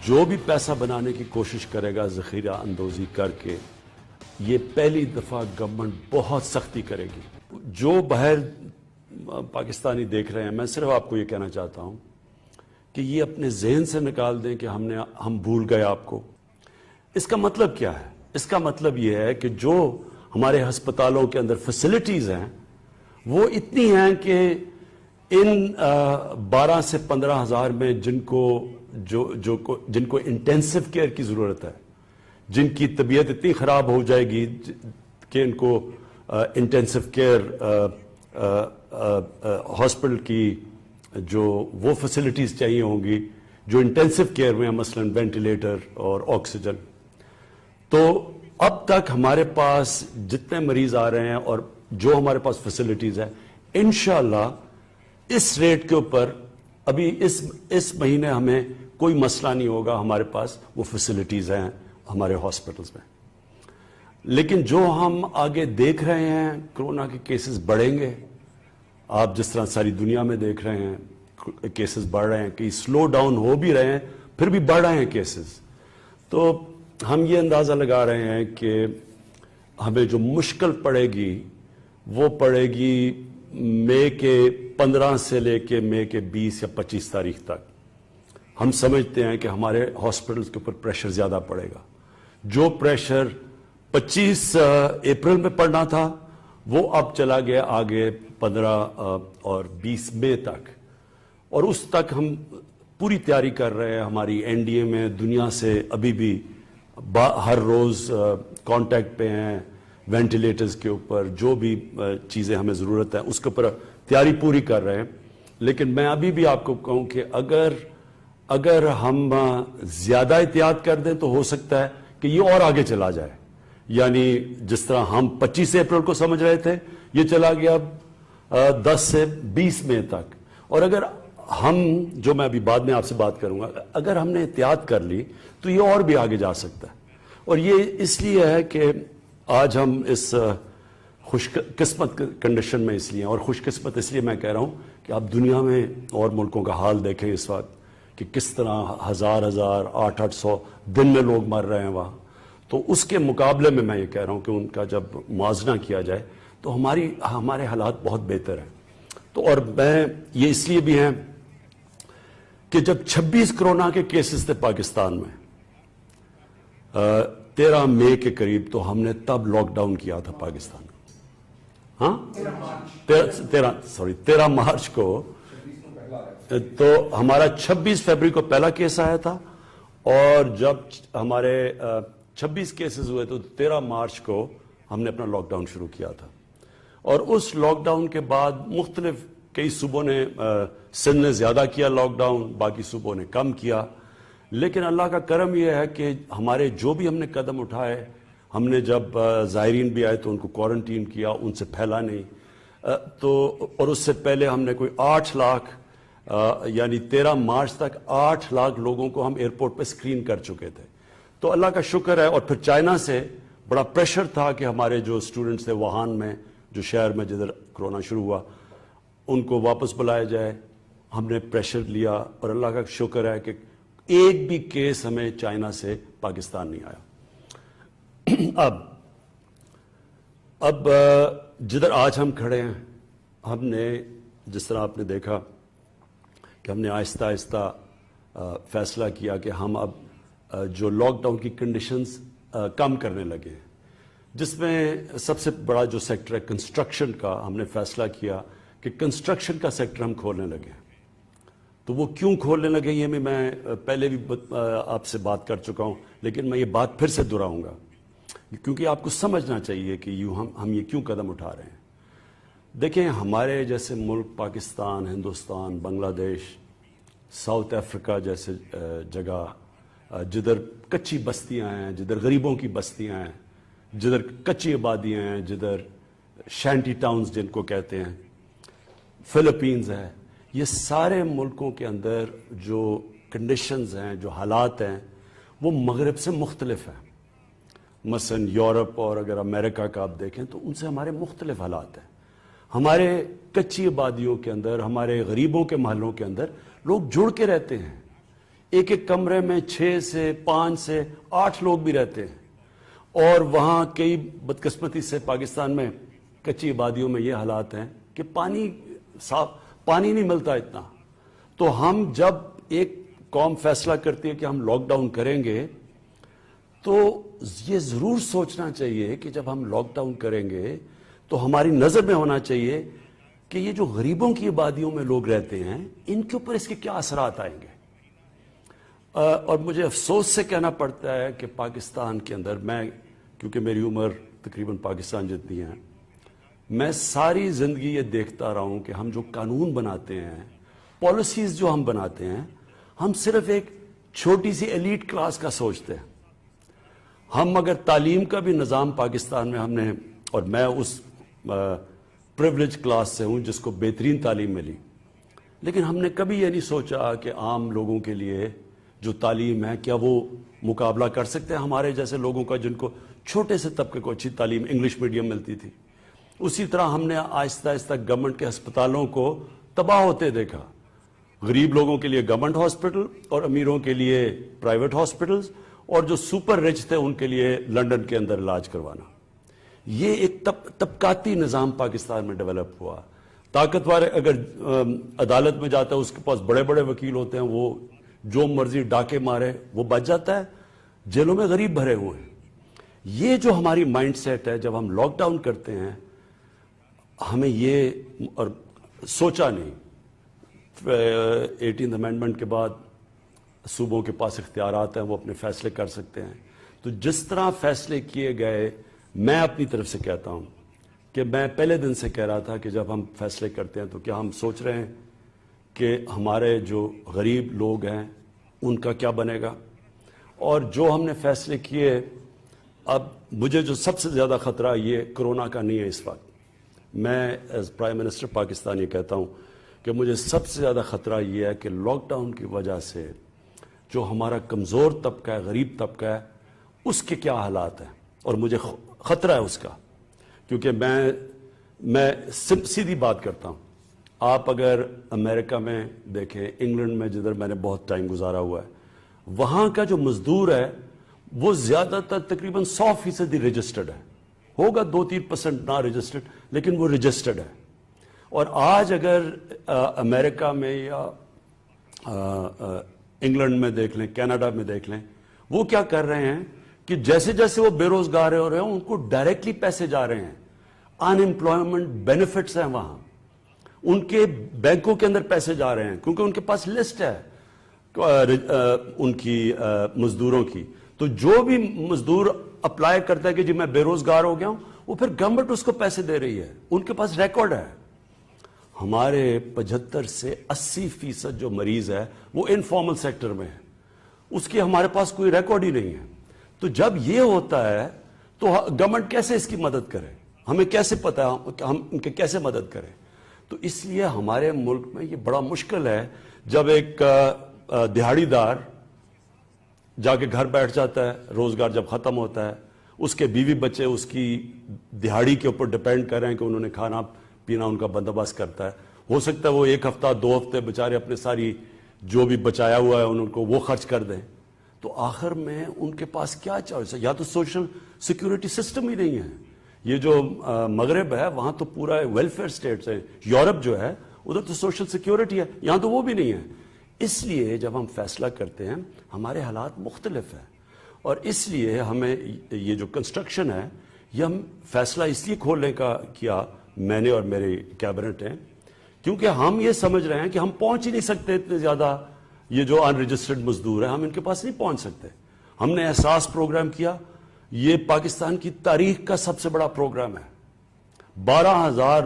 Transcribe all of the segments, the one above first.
جو بھی پیسہ بنانے کی کوشش کرے گا ذخیرہ اندوزی کر کے، یہ پہلی دفعہ گورنمنٹ بہت سختی کرے گی۔ جو باہر پاکستانی دیکھ رہے ہیں، میں صرف آپ کو یہ کہنا چاہتا ہوں کہ یہ اپنے ذہن سے نکال دیں کہ ہم بھول گئے آپ کو۔ اس کا مطلب کیا ہے؟ اس کا مطلب یہ ہے کہ جو ہمارے ہسپتالوں کے اندر فیسلٹیز ہیں وہ اتنی ہیں کہ ان 12 سے 15 ہزار میں جن کو انٹینسو کیئر کی ضرورت ہے، جن کی طبیعت اتنی خراب ہو جائے گی کہ ان کو انٹینسو کیئر ہاسپٹل کی جو وہ فیسلٹیز چاہیے ہوں گی جو انٹینسو کیئر میں ہیں، مثلا وینٹیلیٹر اور آکسیجن، تو اب تک ہمارے پاس جتنے مریض آ رہے ہیں اور جو ہمارے پاس فیسلٹیز ہیں، انشاءاللہ اس ریٹ کے اوپر ابھی اس مہینے ہمیں کوئی مسئلہ نہیں ہوگا، ہمارے پاس وہ فیسلٹیز ہیں ہمارے ہاسپٹلز میں۔ لیکن جو ہم آگے دیکھ رہے ہیں، کرونا کے کیسز بڑھیں گے، آپ جس طرح ساری دنیا میں دیکھ رہے ہیں کیسز بڑھ رہے ہیں، کئی سلو ڈاؤن ہو بھی رہے ہیں پھر بھی بڑھ رہے ہیں کیسز، تو ہم یہ اندازہ لگا رہے ہیں کہ ہمیں جو مشکل پڑے گی وہ پڑے گی مئی کے 15 سے لے کے مئی کے 20 یا 25 تاریخ تک۔ ہم سمجھتے ہیں کہ ہمارے ہاسپٹلز کے اوپر پریشر زیادہ پڑے گا۔ جو پریشر 25 اپریل میں پڑنا تھا وہ اب چلا گیا آگے 15 اور 20 مئی تک، اور اس تک ہم پوری تیاری کر رہے ہیں۔ ہماری این ڈی اے میں دنیا سے ابھی بھی ہر روز کانٹیکٹ پہ ہیں، وینٹیلیٹرز کے اوپر جو بھی چیزیں ہمیں ضرورت ہے اس کے اوپر تیاری پوری کر رہے ہیں۔ لیکن میں ابھی بھی آپ کو کہوں کہ اگر ہم زیادہ احتیاط کر دیں تو ہو سکتا ہے کہ یہ اور آگے چلا جائے، یعنی جس طرح ہم 25 اپریل کو سمجھ رہے تھے یہ چلا گیا 10 سے 20 مئی تک، اور اگر ہم، جو میں ابھی بعد میں آپ سے بات کروں گا، اگر ہم نے احتیاط کر لی تو یہ اور بھی آگے جا سکتا ہے۔ اور یہ اس لیے ہے کہ آج ہم اس خوش قسمت کنڈیشن میں اس لیے ہیں، اور خوش قسمت اس لیے میں کہہ رہا ہوں کہ آپ دنیا میں اور ملکوں کا حال دیکھیں اس وقت کہ کس طرح 1000 800 دن میں لوگ مر رہے ہیں وہاں، تو اس کے مقابلے میں یہ کہہ رہا ہوں کہ ان کا جب موازنہ کیا جائے تو ہمارے حالات بہت بہتر ہیں۔ تو اور میں یہ اس لیے بھی ہیں کہ جب 26 کرونا کے کیسز تھے پاکستان میں 13 مئی کے قریب، تو ہم نے تب لاک ڈاؤن کیا تھا پاکستان میں، ہاں 13 مارچ کو، تو ہمارا 26 فروری کو پہلا کیس آیا تھا، اور جب ہمارے 26 کیسز ہوئے تو 13 مارچ کو ہم نے اپنا لاک ڈاؤن شروع کیا تھا۔ اور اس لاک ڈاؤن کے بعد مختلف کئی صوبوں نے، سندھ نے زیادہ کیا لاک ڈاؤن، باقی صوبوں نے کم کیا، لیکن اللہ کا کرم یہ ہے کہ ہمارے جو بھی ہم نے قدم اٹھائے، ہم نے جب زائرین بھی آئے تو ان کو کوارنٹین کیا، ان سے پھیلا نہیں، تو اور اس سے پہلے ہم نے کوئی 8 لاکھ یعنی 13 مارچ تک 8 لاکھ لوگوں کو ہم ایئرپورٹ پہ اسکرین کر چکے تھے۔ تو اللہ کا شکر ہے۔ اور پھر چائنا سے بڑا پریشر تھا کہ ہمارے جو اسٹوڈنٹس تھے ووہان میں، جو شہر میں جدھر کرونا شروع ہوا، ان کو واپس بلایا جائے، ہم نے پریشر لیا، اور اللہ کا شکر ہے کہ ایک بھی کیس ہمیں چائنا سے پاکستان نہیں آیا۔ اب جدھر آج ہم کھڑے ہیں، ہم نے جس طرح آپ نے دیکھا کہ ہم نے آہستہ آہستہ فیصلہ کیا کہ ہم اب جو لاک ڈاؤن کی کنڈیشنز کم کرنے لگے ہیں، جس میں سب سے بڑا جو سیکٹر ہے کنسٹرکشن کا، ہم نے فیصلہ کیا کہ کنسٹرکشن کا سیکٹر ہم کھولنے لگے ہیں۔ تو وہ کیوں کھولنے لگے یہ میں پہلے بھی آپ سے بات کر چکا ہوں، لیکن میں یہ بات پھر سے دہراؤں گا کیونکہ آپ کو سمجھنا چاہیے کہ ہم یہ کیوں قدم اٹھا رہے ہیں۔ دیکھیں، ہمارے جیسے ملک پاکستان، ہندوستان، بنگلہ دیش، ساؤتھ افریقہ جیسے جگہ، جدھر کچی بستیاں ہیں، جدھر غریبوں کی بستیاں ہیں، جدھر کچی آبادیاں ہیں، جدھر شینٹی ٹاؤنز جن کو کہتے ہیں، فلپینز ہے، یہ سارے ملکوں کے اندر جو کنڈیشنز ہیں، جو حالات ہیں، وہ مغرب سے مختلف ہیں۔ مثلا یورپ اور اگر امریکہ کا آپ دیکھیں تو ان سے ہمارے مختلف حالات ہیں۔ ہمارے کچی آبادیوں کے اندر، ہمارے غریبوں کے محلوں کے اندر لوگ جڑ کے رہتے ہیں، ایک ایک کمرے میں 6 سے 5 سے 8 لوگ بھی رہتے ہیں، اور وہاں کئی بدقسمتی سے پاکستان میں کچی آبادیوں میں یہ حالات ہیں کہ پانی نہیں ملتا اتنا. تو ہم جب ایک قوم فیصلہ کرتی ہے کہ ہم لاک ڈاؤن کریں گے، تو یہ ضرور سوچنا چاہیے کہ جب ہم لاک ڈاؤن کریں گے تو ہماری نظر میں ہونا چاہیے کہ یہ جو غریبوں کی آبادیوں میں لوگ رہتے ہیں ان کے اوپر اس کے کیا اثرات آئیں گے. اور مجھے افسوس سے کہنا پڑتا ہے کہ پاکستان کے اندر، میں کیونکہ میری عمر تقریباً پاکستان جتنی ہے، میں ساری زندگی یہ دیکھتا رہا ہوں کہ ہم جو قانون بناتے ہیں، پالیسیز جو ہم بناتے ہیں، ہم صرف ایک چھوٹی سی ایلیٹ کلاس کا سوچتے ہیں. ہم اگر تعلیم کا بھی نظام پاکستان میں ہم نے، اور میں اس پریولیج کلاس سے ہوں جس کو بہترین تعلیم ملی، لیکن ہم نے کبھی یہ نہیں سوچا کہ عام لوگوں کے لیے جو تعلیم ہے کیا وہ مقابلہ کر سکتے ہیں ہمارے جیسے لوگوں کا جن کو چھوٹے سے طبقے کو اچھی تعلیم انگلش میڈیم ملتی تھی. اسی طرح ہم نے آہستہ آہستہ گورنمنٹ کے ہسپتالوں کو تباہ ہوتے دیکھا. غریب لوگوں کے لیے گورنمنٹ ہاسپٹل اور امیروں کے لیے پرائیویٹ ہاسپٹلز، اور جو سپر رچ تھے ان کے لیے لنڈن کے اندر علاج کروانا. یہ ایک طبقاتی نظام پاکستان میں ڈیولپ ہوا. طاقتور اگر عدالت میں جاتا ہے اس کے پاس بڑے بڑے وکیل ہوتے ہیں، وہ جو مرضی ڈاکے مارے وہ بچ جاتا ہے. جیلوں میں غریب بھرے ہوئے ہیں. یہ جو ہماری مائنڈ سیٹ ہے، جب ہم لاک ڈاؤن کرتے ہیں ہمیں یہ اور سوچا نہیں. 18 امینڈمنٹ کے بعد صوبوں کے پاس اختیارات ہیں، وہ اپنے فیصلے کر سکتے ہیں. تو جس طرح فیصلے کیے گئے، میں اپنی طرف سے کہتا ہوں کہ میں پہلے دن سے کہہ رہا تھا کہ جب ہم فیصلے کرتے ہیں تو کیا ہم سوچ رہے ہیں کہ ہمارے جو غریب لوگ ہیں ان کا کیا بنے گا. اور جو ہم نے فیصلے کیے، اب مجھے جو سب سے زیادہ خطرہ یہ کرونا کا نہیں ہے اس وقت. میں ایز پرائم منسٹر پاکستان یہ کہتا ہوں کہ مجھے سب سے زیادہ خطرہ یہ ہے کہ لاک ڈاؤن کی وجہ سے جو ہمارا کمزور طبقہ ہے، غریب طبقہ ہے، اس کے کیا حالات ہیں. اور مجھے خطرہ ہے اس کا، کیونکہ میں سیدھی بات کرتا ہوں. آپ اگر امریکہ میں دیکھیں، انگلینڈ میں جدھر میں نے بہت ٹائم گزارا ہوا ہے، وہاں کا جو مزدور ہے وہ زیادہ تر تقریباً 100% رجسٹرڈ ہے. ہوگا 2-3% نہ رجسٹرڈ، لیکن وہ رجسٹرڈ ہے. اور آج اگر امریکہ میں یا انگلینڈ میں دیکھ لیں، کینیڈا میں دیکھ لیں، وہ کیا کر رہے ہیں کہ جیسے جیسے وہ بے روزگار ہو رہے ہیں ان کو ڈائریکٹلی پیسے جا رہے ہیں. ان امپلائمنٹ بینیفٹس ہیں وہاں، ان کے بینکوں کے اندر پیسے جا رہے ہیں، کیونکہ ان کے پاس لسٹ ہے ان کی مزدوروں کی. تو جو بھی مزدور اپلائی کرتا ہے کہ جی میں بے روزگار ہو گیا ہوں، وہ پھر گورنمنٹ اس کو پیسے دے رہی ہے، ان کے پاس ریکارڈ ہے. ہمارے 75 سے 80% جو مریض ہے وہ انفارمل سیکٹر میں ہے، اس کی ہمارے پاس کوئی ریکارڈ ہی نہیں ہے. تو جب یہ ہوتا ہے تو گورنمنٹ کیسے اس کی مدد کرے؟ ہمیں کیسے پتا ہے کہ ہم ان کے کیسے مدد کریں؟ تو اس لیے ہمارے ملک میں یہ بڑا مشکل ہے جب ایک دہاڑی دار جا کے گھر بیٹھ جاتا ہے، روزگار جب ختم ہوتا ہے، اس کے بیوی بچے اس کی دہاڑی کے اوپر ڈیپینڈ کر رہے ہیں کہ انہوں نے کھانا پینا ان کا بندوبست کرتا ہے. ہو سکتا ہے وہ 1 ہفتہ 2 ہفتے بیچارے اپنے ساری جو بھی بچایا ہوا ہے ان کو وہ خرچ کر دیں. تو آخر میں ان کے پاس کیا چوائس ہے؟ یا تو سوشل سیکیورٹی سسٹم ہی نہیں ہے. یہ جو مغرب ہے وہاں تو پورا ویلفیئر سٹیٹس ہے. یورپ جو ہے ادھر تو سوشل سیکیورٹی ہے، یہاں تو وہ بھی نہیں ہے. اس لیے جب ہم فیصلہ کرتے ہیں ہمارے حالات مختلف ہیں، اور اس لیے ہمیں یہ جو کنسٹرکشن ہے یہ ہم فیصلہ اس لیے کھولنے کا کیا، میں نے اور میری کیبنٹ ہیں، کیونکہ ہم یہ سمجھ رہے ہیں کہ ہم پہنچ ہی نہیں سکتے اتنے زیادہ. یہ جو ان رجسٹرڈ مزدور ہیں ہم ان کے پاس نہیں پہنچ سکتے. ہم نے احساس پروگرام کیا، یہ پاکستان کی تاریخ کا سب سے بڑا پروگرام ہے. 12,000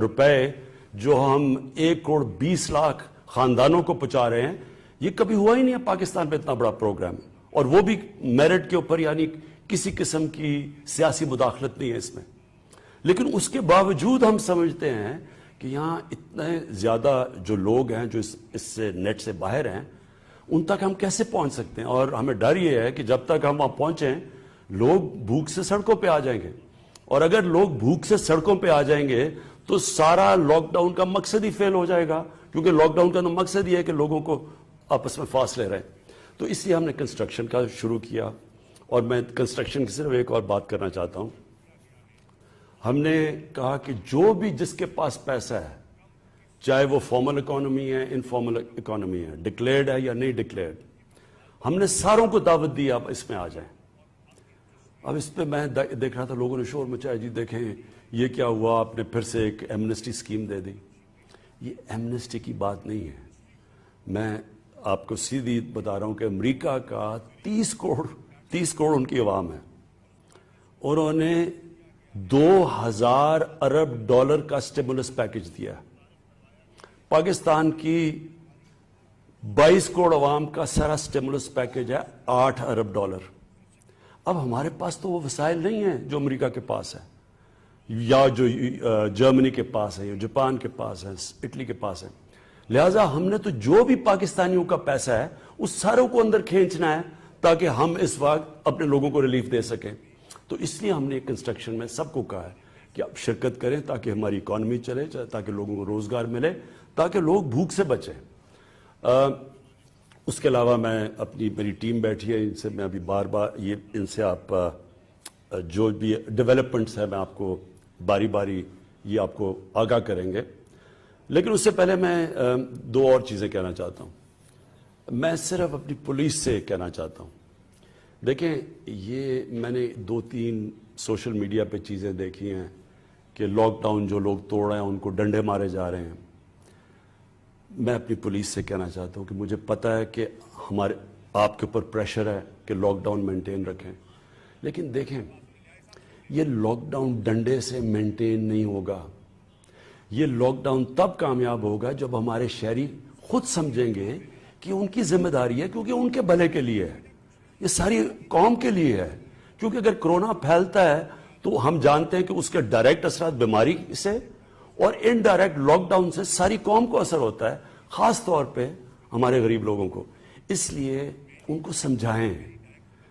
روپے جو ہم 1,20,00,000 خاندانوں کو پہنچا رہے ہیں، یہ کبھی ہوا ہی نہیں ہے پاکستان میں اتنا بڑا پروگرام. اور وہ بھی میرٹ کے اوپر، یعنی کسی قسم کی سیاسی مداخلت نہیں ہے اس میں. لیکن اس کے باوجود ہم سمجھتے ہیں کہ یہاں اتنے زیادہ جو لوگ ہیں جو اس سے نیٹ سے باہر ہیں، ان تک ہم کیسے پہنچ سکتے ہیں. اور ہمیں ڈر یہ ہے کہ جب تک ہم وہاں پہنچیں لوگ بھوک سے سڑکوں پہ آ جائیں گے. اور اگر لوگ بھوک سے سڑکوں پہ آ جائیں گے تو سارا لاک ڈاؤن کا مقصد ہی فیل ہو جائے گا. کیونکہ لاک ڈاؤن کا مقصد یہ ہے کہ لوگوں کو آپس میں فاصلے رہیں. تو اس لیے ہم نے کنسٹرکشن کا شروع کیا. اور میں کنسٹرکشن کی صرف ایک اور بات کرنا چاہتا ہوں. ہم نے کہا کہ جو بھی جس کے پاس پیسہ ہے, چاہے وہ فارمل اکانومی ہے, انفارمل اکانومی ہے, ڈکلیئرڈ ہے یا نہیں ڈکلیئرڈ, ہم نے ساروں کو دعوت دی آپ اس میں آ جائیں. اب اس پہ میں دیکھ رہا تھا لوگوں نے شور مچایا, جی دیکھیں یہ کیا ہوا, آپ نے پھر سے ایک ایمنسٹی اسکیم دے دی. یہ ایمنسٹی کی بات نہیں ہے. میں آپ کو سیدھی بتا رہا ہوں کہ امریکہ کا 30 کروڑ ان کی عوام ہے, اور انہوں نے 2000 ارب ڈالر کا اسٹیمولس پیکج دیا. پاکستان کی 22 کروڑ عوام کا سارا اسٹیمولس پیکج ہے 8 ارب ڈالر. اب ہمارے پاس تو وہ وسائل نہیں ہیں جو امریکہ کے پاس ہے, یا جو جرمنی کے پاس ہے, یا جاپان کے پاس ہے, اٹلی کے پاس ہے. لہٰذا ہم نے تو جو بھی پاکستانیوں کا پیسہ ہے اس ساروں کو اندر کھینچنا ہے تاکہ ہم اس وقت اپنے لوگوں کو ریلیف دے سکیں. تو اس لیے ہم نے کنسٹرکشن میں سب کو کہا ہے کہ آپ شرکت کریں تاکہ ہماری اکانومی چلے, تاکہ لوگوں کو روزگار ملے, تاکہ لوگ بھوک سے بچیں. اس کے علاوہ میں میری ٹیم بیٹھی ہے, ان سے میں ابھی بار بار ان سے آپ جو بھی ڈیولپمنٹس ہیں میں آپ کو باری باری یہ آپ کو آگاہ کریں گے. لیکن اس سے پہلے میں 2 اور چیزیں کہنا چاہتا ہوں. میں صرف اپنی پولیس سے کہنا چاہتا ہوں. دیکھیں یہ میں نے 2-3 سوشل میڈیا پہ چیزیں دیکھی ہیں کہ لاک ڈاؤن جو لوگ توڑ رہے ہیں ان کو ڈنڈے مارے جا رہے ہیں. میں اپنی پولیس سے کہنا چاہتا ہوں کہ مجھے پتہ ہے کہ آپ کے اوپر پریشر ہے کہ لاک ڈاؤن مینٹین رکھیں, لیکن دیکھیں یہ لاک ڈاؤن ڈنڈے سے مینٹین نہیں ہوگا. یہ لاک ڈاؤن تب کامیاب ہوگا جب ہمارے شہری خود سمجھیں گے کہ ان کی ذمہ داری ہے, کیونکہ ان کے بھلے کے لیے ہے, یہ ساری قوم کے لیے ہے. کیونکہ اگر کرونا پھیلتا ہے تو ہم جانتے ہیں کہ اس کے ڈائریکٹ اثرات بیماری سے اور انڈائریکٹ لاک ڈاؤن سے ساری قوم کو اثر ہوتا ہے, خاص طور پہ ہمارے غریب لوگوں کو. اس لیے ان کو سمجھائیں.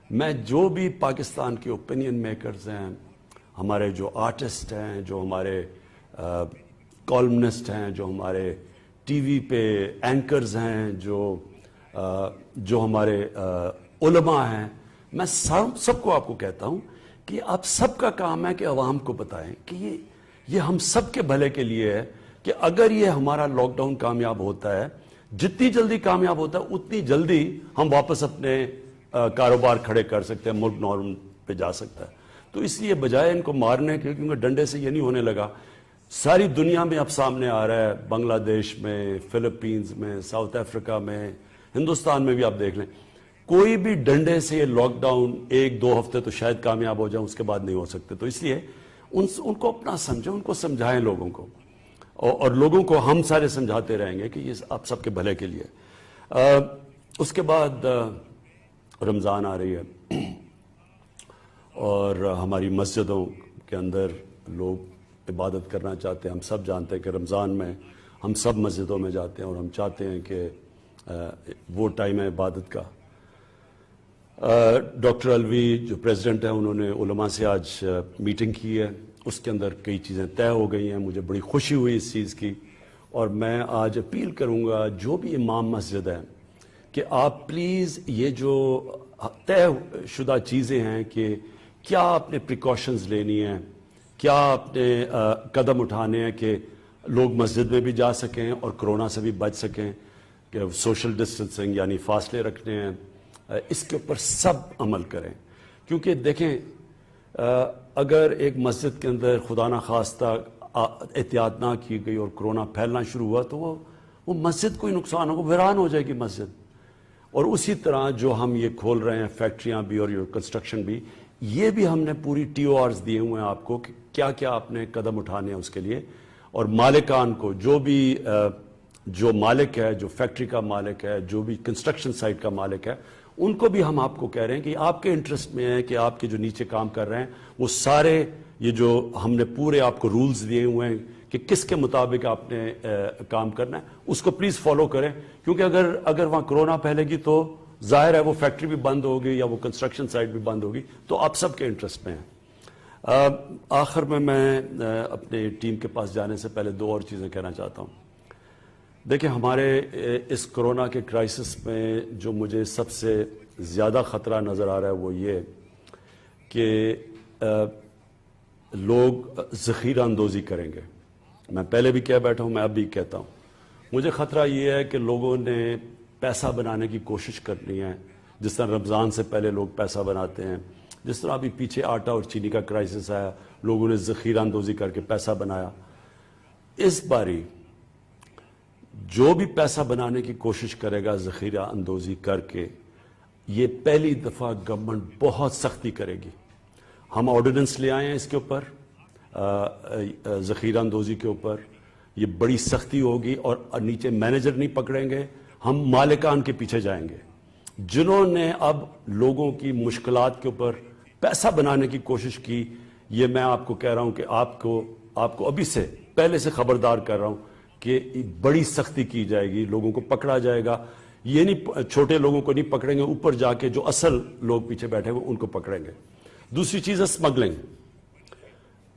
میں جو بھی پاکستان کے اوپینین میکرز ہیں, ہمارے جو آرٹسٹ ہیں, جو ہمارے کالمنسٹ ہیں, جو ہمارے ٹی وی پہ اینکرز ہیں, جو ہمارے علماء ہیں, میں سب کو آپ کو کہتا ہوں کہ آپ سب کا کام ہے کہ عوام کو بتائیں کہ یہ ہم سب کے بھلے کے لیے ہے کہ اگر یہ ہمارا لاک ڈاؤن کامیاب ہوتا ہے, جتنی جلدی کامیاب ہوتا ہے اتنی جلدی ہم واپس اپنے کاروبار کھڑے کر سکتے ہیں, ملک نارم پہ جا سکتا ہے. تو اس لیے بجائے ان کو مارنے کے, کیونکہ ڈنڈے سے یہ نہیں ہونے لگا, ساری دنیا میں اب سامنے آ رہا ہے, بنگلہ دیش میں, فلپینز میں, ساؤتھ افریقہ میں, ہندوستان میں بھی آپ دیکھ لیں, کوئی بھی ڈنڈے سے یہ لاک ڈاؤن 1-2 ہفتے تو شاید کامیاب ہو جائیں, اس کے بعد نہیں ہو سکتے. تو اس لیے ان کو اپنا سمجھیں, ان کو سمجھائیں لوگوں کو, اور لوگوں کو ہم سارے سمجھاتے رہیں گے کہ یہ آپ سب کے بھلے کے لیے. اس کے بعد رمضان آ رہی ہے, اور ہماری مسجدوں کے اندر لوگ عبادت کرنا چاہتے ہیں. ہم سب جانتے ہیں کہ رمضان میں ہم سب مسجدوں میں جاتے ہیں اور ہم چاہتے ہیں کہ وہ ٹائم ہے عبادت کا. ڈاکٹر الوی جو پریزیڈنٹ ہیں, انہوں نے علماء سے آج میٹنگ کی ہے, اس کے اندر کئی چیزیں طے ہو گئی ہیں. مجھے بڑی خوشی ہوئی اس چیز کی, اور میں آج اپیل کروں گا جو بھی امام مسجد ہیں کہ آپ پلیز یہ جو طے شدہ چیزیں ہیں کہ کیا آپ نے پریکاشنز لینی ہیں, کیا آپ نے قدم اٹھانے ہیں کہ لوگ مسجد میں بھی جا سکیں اور کرونا سے بھی بچ سکیں, کہ سوشل ڈسٹنسنگ یعنی فاصلے رکھنے ہیں, اس کے اوپر سب عمل کریں. کیونکہ دیکھیں اگر ایک مسجد کے اندر خدا نخواستہ احتیاط نہ کی گئی اور کرونا پھیلنا شروع ہوا تو وہ مسجد کو ہی نقصان ہوگا, ویران ہو جائے گی مسجد. اور اسی طرح جو ہم یہ کھول رہے ہیں فیکٹریاں بھی اور یہ کنسٹرکشن بھی, یہ بھی ہم نے پوری TORs دیے ہوئے ہیں آپ کو کہ کیا کیا آپ نے قدم اٹھانے ہیں اس کے لیے. اور مالکان کو, جو مالک ہے, جو فیکٹری کا مالک ہے, جو بھی کنسٹرکشن سائٹ کا مالک ہے, ان کو بھی ہم آپ کو کہہ رہے ہیں کہ آپ کے انٹرسٹ میں ہے کہ آپ کے جو نیچے کام کر رہے ہیں وہ سارے یہ جو ہم نے پورے آپ کو رولز دیے ہوئے ہیں کہ کس کے مطابق آپ نے کام کرنا ہے, اس کو پلیز فالو کریں. کیونکہ اگر وہاں کرونا پھیلے گی تو ظاہر ہے وہ فیکٹری بھی بند ہوگی یا وہ کنسٹرکشن سائٹ بھی بند ہوگی, تو آپ سب کے انٹرسٹ میں ہیں. آخر میں اپنے ٹیم کے پاس جانے سے پہلے 2 اور چیزیں کہنا چاہتا ہوں. دیکھیں ہمارے اس کورونا کے کرائسس میں جو مجھے سب سے زیادہ خطرہ نظر آ رہا ہے وہ یہ کہ لوگ ذخیرہ اندوزی کریں گے. میں پہلے بھی کہہ بیٹھا ہوں, میں اب بھی کہتا ہوں, مجھے خطرہ یہ ہے کہ لوگوں نے پیسہ بنانے کی کوشش کرنی ہے, جس طرح رمضان سے پہلے لوگ پیسہ بناتے ہیں, جس طرح ابھی پیچھے آٹا اور چینی کا کرائسس آیا, لوگوں نے ذخیرہ اندوزی کر کے پیسہ بنایا. اس باری جو بھی پیسہ بنانے کی کوشش کرے گا ذخیرہ اندوزی کر کے, یہ پہلی دفعہ گورنمنٹ بہت سختی کرے گی. ہم آرڈیننس لے آئے ہیں اس کے اوپر, ذخیرہ اندوزی کے اوپر. یہ بڑی سختی ہوگی اور نیچے مینیجر نہیں پکڑیں گے, ہم مالکان کے پیچھے جائیں گے جنہوں نے اب لوگوں کی مشکلات کے اوپر پیسہ بنانے کی کوشش کی. یہ میں آپ کو کہہ رہا ہوں کہ آپ کو ابھی سے پہلے سے خبردار کر رہا ہوں کہ بڑی سختی کی جائے گی, لوگوں کو پکڑا جائے گا. یہ نہیں, چھوٹے لوگوں کو نہیں پکڑیں گے, اوپر جا کے جو اصل لوگ پیچھے بیٹھے ہوئے ان کو پکڑیں گے. دوسری چیز ہے اسمگلنگ.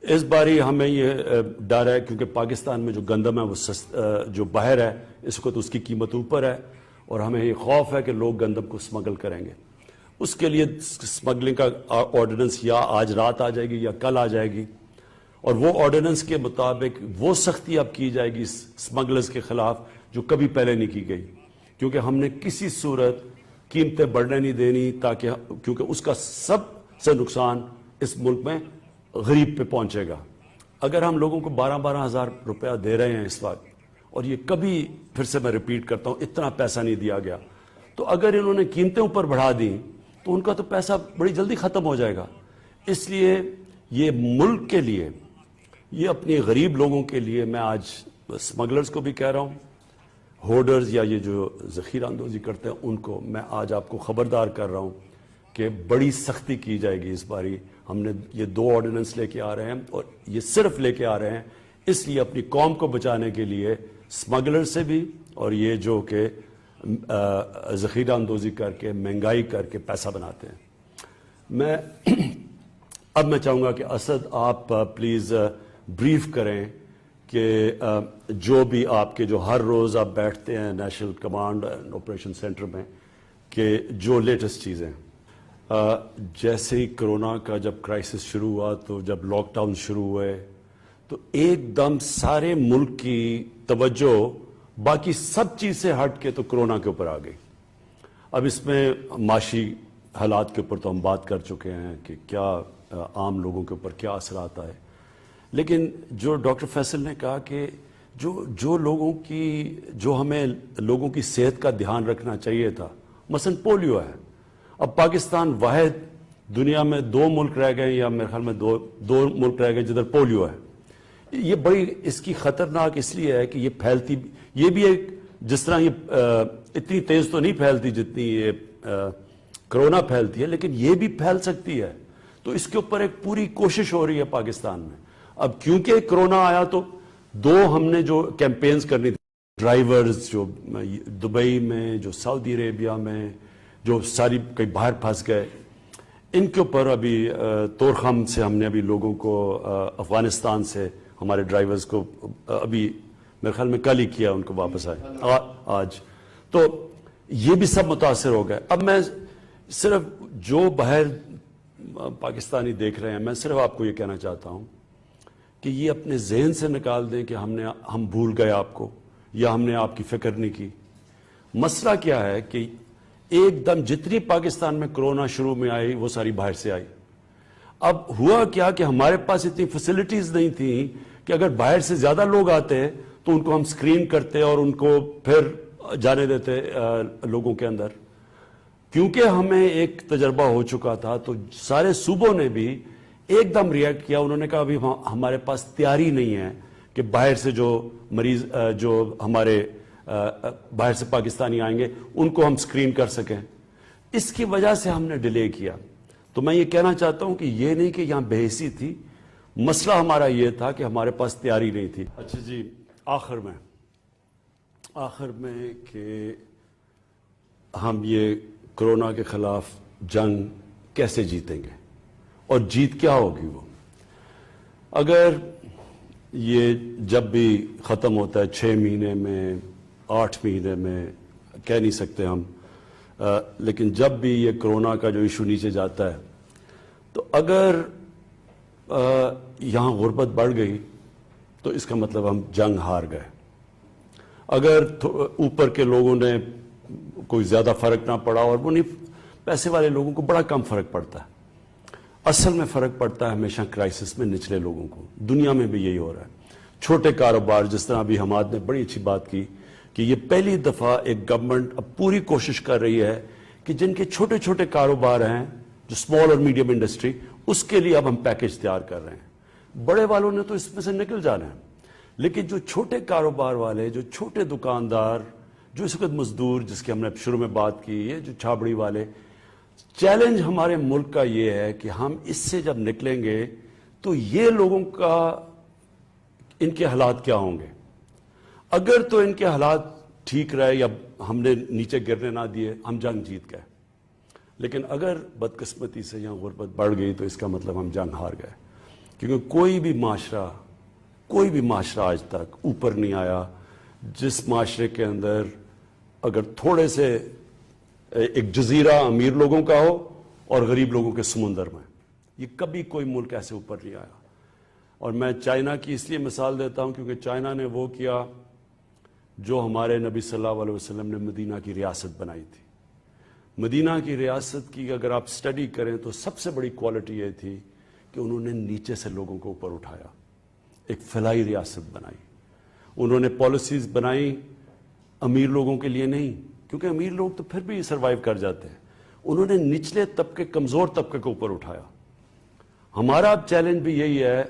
اس باری ہمیں یہ ڈر ہے کیونکہ پاکستان میں جو گندم ہے وہ جو باہر ہے اس وقت اس کی قیمت اوپر ہے, اور ہمیں یہ خوف ہے کہ لوگ گندم کو اسمگل کریں گے. اس کے لیے اسمگلنگ کا آرڈیننس یا آج رات آ جائے گی یا کل آ جائے گی, اور وہ آرڈیننس کے مطابق وہ سختی اب کی جائے گی اسمگلرز کے خلاف جو کبھی پہلے نہیں کی گئی, کیونکہ ہم نے کسی صورت قیمتیں بڑھنے نہیں دینی, کیونکہ اس کا سب سے نقصان اس ملک میں غریب پہ پہنچے گا. اگر ہم لوگوں کو 12 ہزار روپیہ دے رہے ہیں اس وقت, اور یہ کبھی, پھر سے میں ریپیٹ کرتا ہوں, اتنا پیسہ نہیں دیا گیا, تو اگر انہوں نے قیمتیں اوپر بڑھا دیں تو ان کا تو پیسہ بڑی جلدی ختم ہو جائے گا. اس لیے یہ ملک کے لیے, یہ اپنے غریب لوگوں کے لیے, میں آج اسمگلرز کو بھی کہہ رہا ہوں, ہولڈرز یا یہ جو ذخیرہ اندوزی کرتے ہیں ان کو میں آج آپ کو خبردار کر رہا ہوں کہ بڑی سختی کی جائے گی اس باری. ہم نے یہ 2 آرڈیننس لے کے آ رہے ہیں, اور یہ صرف لے کے آ رہے ہیں اس لیے اپنی قوم کو بچانے کے لیے, اسمگلر سے بھی اور یہ جو کہ ذخیرہ اندوزی کر کے مہنگائی کر کے پیسہ بناتے ہیں. اب میں چاہوں گا کہ اسد آپ پلیز بریف کریں کہ جو بھی آپ کے جو ہر روز آپ بیٹھتے ہیں national command and operation centre میں, کہ جو لیٹسٹ چیزیں جیسے ہی کرونا کا جب کرائسس شروع ہوا, تو جب لاک ڈاؤن شروع ہوئے تو ایک دم سارے ملک کی توجہ باقی سب چیز سے ہٹ کے تو کرونا کے اوپر آ گئی. اب اس میں معاشی حالات کے اوپر تو ہم بات کر چکے ہیں کہ کیا عام لوگوں کے اوپر کیا اثرات آئے, لیکن جو ڈاکٹر فیصل نے کہا کہ جو لوگوں کی, جو ہمیں لوگوں کی صحت کا دھیان رکھنا چاہیے تھا, مثلا پولیو ہے. اب پاکستان واحد دنیا میں 2 ملک رہ گئے, یا میرے خیال میں دو ملک رہ گئے جدھر پولیو ہے. یہ بڑی اس کی خطرناک اس لیے ہے کہ یہ پھیلتی, یہ بھی ایک, جس طرح یہ اتنی تیز تو نہیں پھیلتی جتنی یہ کرونا پھیلتی ہے, لیکن یہ بھی پھیل سکتی ہے. تو اس کے اوپر ایک پوری کوشش ہو رہی ہے پاکستان میں. اب کیونکہ کرونا آیا تو 2 ہم نے جو کیمپینز کرنی تھی, ڈرائیورز جو دبئی میں, جو سعودی عربیہ میں, جو ساری کئی باہر پھنس گئے, ان کے اوپر ابھی طورخم سے ہم نے ابھی لوگوں کو, افغانستان سے ہمارے ڈرائیورز کو ابھی میرے خیال میں کل ہی کیا, ان کو واپس آئے آج. تو یہ بھی سب متاثر ہو گئے. اب میں صرف جو باہر پاکستانی دیکھ رہے ہیں, میں صرف آپ کو یہ کہنا چاہتا ہوں کہ یہ اپنے ذہن سے نکال دیں کہ ہم بھول گئے آپ کو, یا ہم نے آپ کی فکر نہیں کی. مسئلہ کیا ہے کہ ایک دم جتنی پاکستان میں کرونا شروع میں آئی وہ ساری باہر سے آئی. اب ہوا کیا کہ ہمارے پاس اتنی فیسلٹیز نہیں تھیں کہ اگر باہر سے زیادہ لوگ آتے تو ان کو ہم سکرین کرتے اور ان کو پھر جانے دیتے لوگوں کے اندر. کیونکہ ہمیں ایک تجربہ ہو چکا تھا تو سارے صوبوں نے بھی ایک دم ریئیکٹ کیا. انہوں نے کہا ابھی ہمارے پاس تیاری نہیں ہے کہ باہر سے جو مریض جو ہمارے باہر سے پاکستانی آئیں گے ان کو ہم سکرین کر سکیں. اس کی وجہ سے ہم نے ڈیلے کیا. تو میں یہ کہنا چاہتا ہوں کہ یہ نہیں کہ یہاں بے حسی تھی, مسئلہ ہمارا یہ تھا کہ ہمارے پاس تیاری نہیں تھی. اچھا جی, آخر میں کہ ہم یہ کرونا کے خلاف جنگ کیسے جیتیں گے اور جیت کیا ہوگی. وہ اگر یہ جب بھی ختم ہوتا ہے 6 مہینے میں 8 مہینے میں کہہ نہیں سکتے ہم، لیکن جب بھی یہ کرونا کا جو ایشو نیچے جاتا ہے تو اگر یہاں غربت بڑھ گئی تو اس کا مطلب ہم جنگ ہار گئے. اگر اوپر کے لوگوں نے کوئی زیادہ فرق نہ پڑا، اور وہ نہیں، پیسے والے لوگوں کو بڑا کم فرق پڑتا ہے. اصل میں فرق پڑتا ہے ہمیشہ کرائسس میں نچلے لوگوں کو. دنیا میں بھی یہی ہو رہا ہے. چھوٹے کاروبار، جس طرح ابھی حماد نے بڑی اچھی بات کی کہ یہ پہلی دفعہ ایک گورنمنٹ اب پوری کوشش کر رہی ہے کہ جن کے چھوٹے چھوٹے کاروبار ہیں، جو اسمال اور میڈیم انڈسٹری، اس کے لیے اب ہم پیکج تیار کر رہے ہیں. بڑے والوں نے تو اس میں سے نکل جانا ہے، لیکن جو چھوٹے کاروبار والے، جو چھوٹے دکاندار، جو اس وقت مزدور، جس کی ہم نے شروع میں بات کی ہے، جو چھابڑی والے، چیلنج ہمارے ملک کا یہ ہے کہ ہم اس سے جب نکلیں گے تو یہ لوگوں کا، ان کے حالات کیا ہوں گے. اگر تو ان کے حالات ٹھیک رہے یا ہم نے نیچے گرنے نہ دیے، ہم جنگ جیت گئے. لیکن اگر بدقسمتی سے یہاں غربت بڑھ گئی تو اس کا مطلب ہم جنگ ہار گئے. کیونکہ کوئی بھی معاشرہ آج تک اوپر نہیں آیا جس معاشرے کے اندر اگر تھوڑے سے ایک جزیرہ امیر لوگوں کا ہو اور غریب لوگوں کے سمندر میں. یہ کبھی کوئی ملک ایسے اوپر نہیں آیا. اور میں چائنا کی اس لیے مثال دیتا ہوں کیونکہ چائنا نے وہ کیا جو ہمارے نبی صلی اللہ علیہ وسلم نے مدینہ کی ریاست بنائی تھی. مدینہ کی ریاست کی اگر آپ سٹڈی کریں تو سب سے بڑی کوالٹی یہ تھی کہ انہوں نے نیچے سے لوگوں کو اوپر اٹھایا، ایک فلاحی ریاست بنائی. انہوں نے پالیسیز بنائی امیر لوگوں کے لیے نہیں، کیونکہ امیر لوگ تو پھر بھی سروائیو کر جاتے ہیں. انہوں نے نچلے طبقے، کمزور طبقے کو اوپر اٹھایا. ہمارا اب چیلنج بھی یہی ہے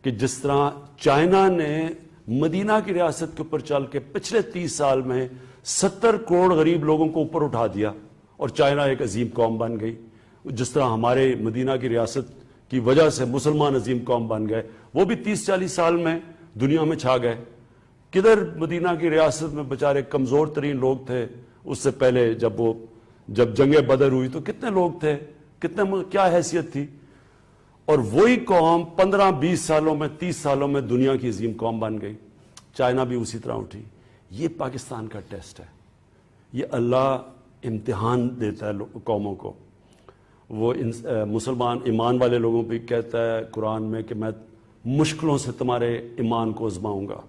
کہ جس طرح چائنا نے مدینہ کی ریاست کے اوپر چل کے پچھلے 30 سال میں 70 کروڑ غریب لوگوں کو اوپر اٹھا دیا اور چائنا ایک عظیم قوم بن گئی. جس طرح ہمارے مدینہ کی ریاست کی وجہ سے مسلمان عظیم قوم بن گئے، وہ بھی 30-40 سال میں دنیا میں چھا گئے. کدھر مدینہ کی ریاست میں بیچارے کمزور ترین لوگ تھے. اس سے پہلے جب جنگ بدر ہوئی تو کتنے لوگ تھے، کیا حیثیت تھی. اور وہی قوم 15-20 سالوں میں، 30 سالوں میں دنیا کی عظیم قوم بن گئی. چائنا بھی اسی طرح اٹھی. یہ پاکستان کا ٹیسٹ ہے. یہ اللہ امتحان دیتا ہے قوموں کو. وہ مسلمان ایمان والے لوگوں پہ کہتا ہے قرآن میں کہ میں مشکلوں سے تمہارے ایمان کو آزماؤں گا.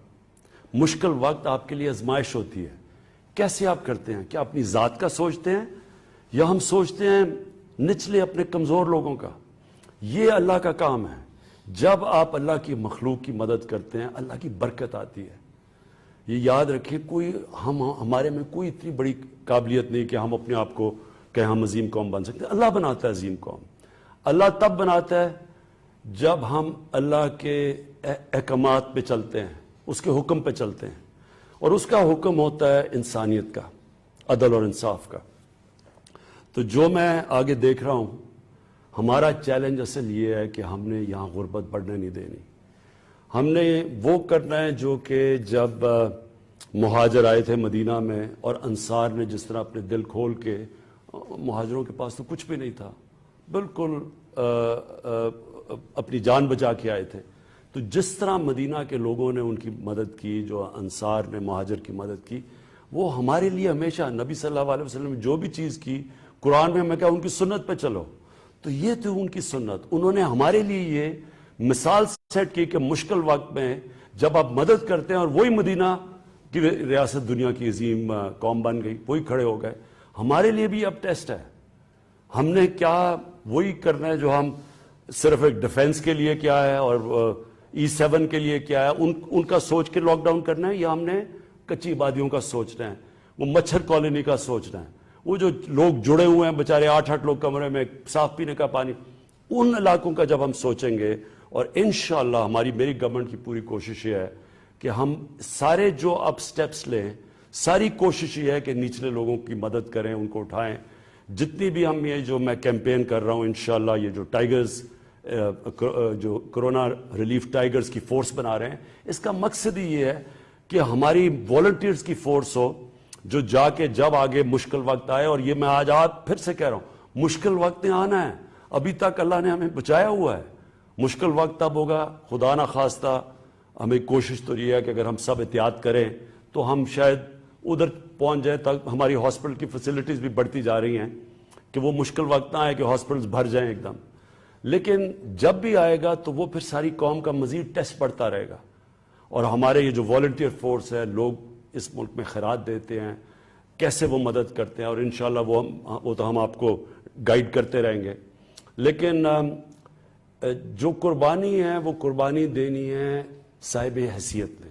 مشکل وقت آپ کے لیے آزمائش ہوتی ہے. کیسے آپ کرتے ہیں؟ کیا اپنی ذات کا سوچتے ہیں یا ہم سوچتے ہیں نچلے اپنے کمزور لوگوں کا؟ یہ اللہ کا کام ہے. جب آپ اللہ کی مخلوق کی مدد کرتے ہیں اللہ کی برکت آتی ہے. یہ یاد رکھیں، ہمارے میں کوئی اتنی بڑی قابلیت نہیں کہ ہم اپنے آپ کو کہ ہم عظیم قوم بن سکتے ہیں. اللہ بناتا ہے عظیم قوم. اللہ تب بناتا ہے جب ہم اللہ کے احکامات پہ چلتے ہیں، اس کے حکم پہ چلتے ہیں. اور اس کا حکم ہوتا ہے انسانیت کا، عدل اور انصاف کا. تو جو میں آگے دیکھ رہا ہوں، ہمارا چیلنج اصل یہ ہے کہ ہم نے یہاں غربت بڑھنے نہیں دینی. ہم نے وہ کرنا ہے جو کہ جب مہاجر آئے تھے مدینہ میں اور انصار نے جس طرح اپنے دل کھول کے، مہاجروں کے پاس تو کچھ بھی نہیں تھا، بالکل اپنی جان بچا کے آئے تھے. تو جس طرح مدینہ کے لوگوں نے ان کی مدد کی، جو انصار نے مہاجر کی مدد کی، وہ ہمارے لیے ہمیشہ نبی صلی اللہ علیہ وسلم نے جو بھی چیز کی، قرآن میں ہمیں کہا ان کی سنت پہ چلو. تو یہ تھی ان کی سنت. انہوں نے ہمارے لیے یہ مثال سیٹ کی کہ مشکل وقت میں جب آپ مدد کرتے ہیں، اور وہی مدینہ کی ریاست دنیا کی عظیم قوم بن گئی، وہی کھڑے ہو گئے. ہمارے لیے بھی اب ٹیسٹ ہے. ہم نے کیا وہی کرنا ہے جو ہم صرف ایک ڈیفنس کے لیے کیا ہے اور E7 کے لیے کیا ہے، ان کا سوچ کے لاک ڈاؤن کرنا ہے، یا ہم نے کچی آبادیوں کا سوچنا ہے، وہ مچھر کالونی کا سوچنا ہے، وہ جو لوگ جڑے ہوئے ہیں بیچارے 8-8 لوگ کمرے میں، صاف پینے کا پانی، ان علاقوں کا جب ہم سوچیں گے. اور انشاءاللہ میری گورنمنٹ کی پوری کوشش یہ ہے کہ ہم سارے جو اب سٹیپس لیں، ساری کوشش یہ ہے کہ نچلے لوگوں کی مدد کریں، ان کو اٹھائیں. جتنی بھی ہم یہ جو میں کیمپین کر رہا ہوں، انشاءاللہ یہ جو ٹائیگرز، جو کرونا ریلیف ٹائیگرز کی فورس بنا رہے ہیں، اس کا مقصد ہی یہ ہے کہ ہماری والنٹیئرز کی فورس ہو جو جا کے جب آگے مشکل وقت آئے. اور یہ میں آج پھر سے کہہ رہا ہوں، مشکل وقت نے آنا ہے. ابھی تک اللہ نے ہمیں بچایا ہوا ہے. مشکل وقت تب ہوگا، خدا نہ خواستہ. ہمیں کوشش تو یہ ہے کہ اگر ہم سب احتیاط کریں تو ہم شاید ادھر پہنچ جائے تک ہماری ہاسپٹل کی فیسلٹیز بھی بڑھتی جا رہی ہیں کہ وہ مشکل وقت نہ آئے کہ ہاسپٹلز بھر جائیں ایک دم. لیکن جب بھی آئے گا تو وہ پھر ساری قوم کا مزید ٹیسٹ بڑھتا رہے گا. اور ہمارے یہ جو والنٹیئر فورس ہے, لوگ اس ملک میں خیرات دیتے ہیں, کیسے وہ مدد کرتے ہیں, اور انشاءاللہ وہ تو ہم آپ کو گائیڈ کرتے رہیں گے. لیکن جو قربانی ہے وہ قربانی دینی ہے صاحب حیثیت نے.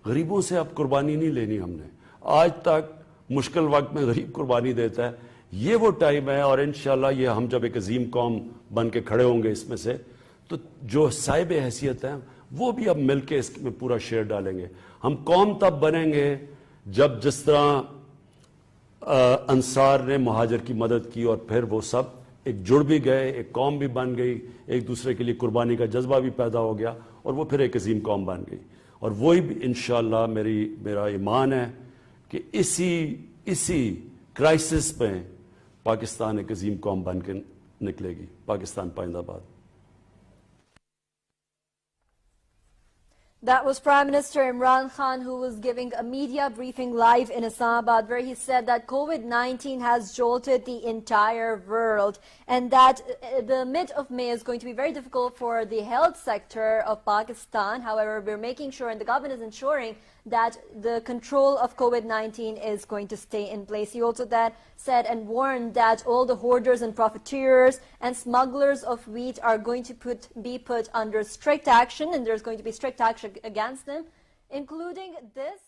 غریبوں سے اب قربانی نہیں لینی ہم نے. آج تک مشکل وقت میں غریب قربانی دیتا ہے. یہ وہ ٹائم ہے, اور انشاءاللہ یہ ہم جب ایک عظیم قوم بن کے کھڑے ہوں گے اس میں سے, تو جو صاحب حیثیت ہیں وہ بھی اب مل کے اس میں پورا شیئر ڈالیں گے. ہم قوم تب بنیں گے جب جس طرح انصار نے مہاجر کی مدد کی اور پھر وہ سب ایک جڑ بھی گئے, ایک قوم بھی بن گئی, ایک دوسرے کے لیے قربانی کا جذبہ بھی پیدا ہو گیا, اور وہ پھر ایک عظیم قوم بن گئی. اور وہی بھی انشاءاللہ میرا ایمان ہے کہ اسی کرائسس پہ پاکستان ایک عظیم قوم بن کے نکلے گی. پاکستان پائندہ باد. That was Prime Minister Imran Khan, who was giving a media briefing live in Islamabad, where he said that COVID-19 has jolted the entire world and that the mid of May is going to be very difficult for the health sector of Pakistan. However, we're making sure, and the government is ensuring, that the control of COVID-19 is going to stay in place. He also said and warned that all the hoarders and profiteers and smugglers of wheat are going to be put under strict action, and there's going to be strict action against them, including this.